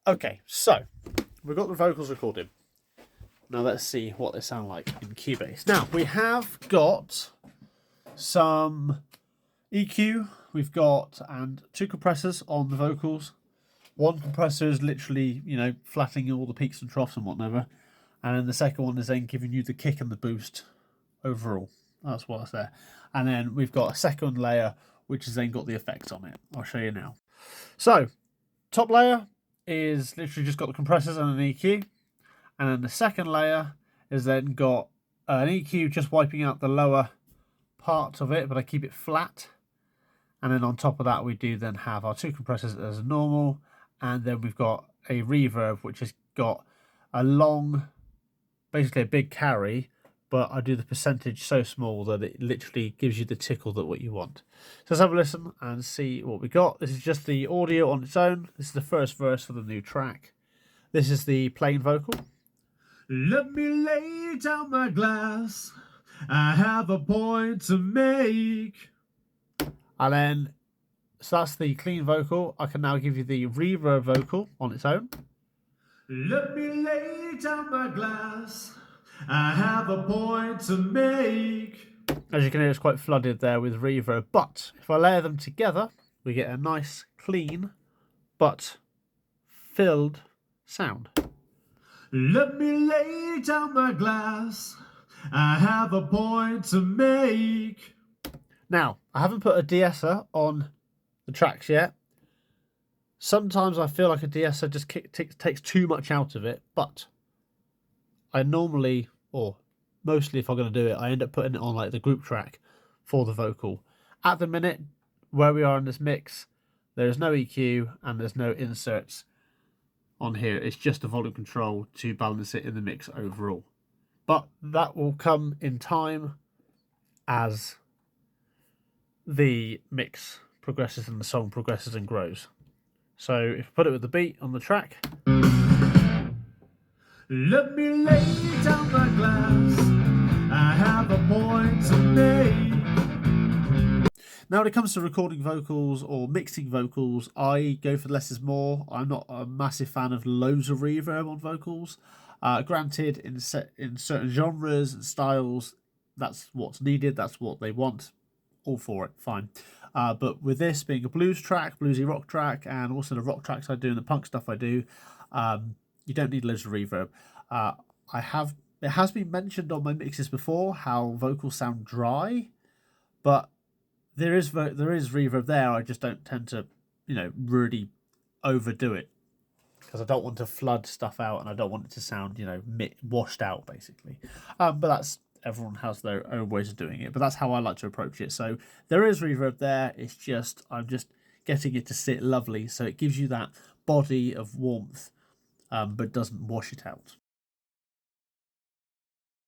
Okay, so we've got the vocals recorded. Now let's see what they sound like in Cubase. Now we have got some EQ, we've got and 2 compressors on the vocals. One compressor is literally, flattening all the peaks and troughs and whatever. And then the second one is then giving you the kick and the boost overall. That's what's there. And then we've got a second layer, which has then got the effects on it. I'll show you now. So, top layer is literally just got the compressors and an EQ. And then the second layer is then got an EQ just wiping out the lower part of it, but I keep it flat. And then on top of that, we do then have our 2 compressors as normal. And then we've got a reverb, which has got a long, basically a big carry, but I do the percentage so small that it literally gives you the tickle that what you want. So let's have a listen and see what we got. This is just the audio on its own. This is the first verse for the new track. This is the plain vocal. Let me lay down my glass. I have a point to make. And then, so that's the clean vocal. I can now give you the reverb vocal on its own. Let me lay down my glass. I have a point to make. As you can hear, it's quite flooded there with reverb. But if I layer them together, we get a nice, clean, but filled sound. Let me lay down my glass. I have a point to make. Now, I haven't put a de-esser on the tracks yet. Sometimes I feel like a de-esser just takes too much out of it, but I normally, or mostly if I'm going to do it, I end up putting it on like the group track for the vocal. At the minute, where we are in this mix, there's no EQ and there's no inserts on here. It's just a volume control to balance it in the mix overall. But that will come in time as the mix progresses and the song progresses and grows. So if I put it with the beat on the track. Let me lay down my glass. I have a point to make. Now when it comes to recording vocals or mixing vocals, I go for less is more. I'm not a massive fan of loads of reverb on vocals. Granted, in certain genres and styles, that's what's needed, that's what they want. All for it, fine. But with this being a blues track, bluesy rock track, and also the rock tracks I do and the punk stuff I do, you don't need loads of reverb. It has been mentioned on my mixes before how vocals sound dry, but there is reverb there. I just don't tend to, really overdo it because I don't want to flood stuff out and I don't want it to sound, washed out basically. But that's, everyone has their own ways of doing it, but that's how I like to approach it. So there is reverb there. It's just, I'm just getting it to sit lovely. So it gives you that body of warmth, but doesn't wash it out.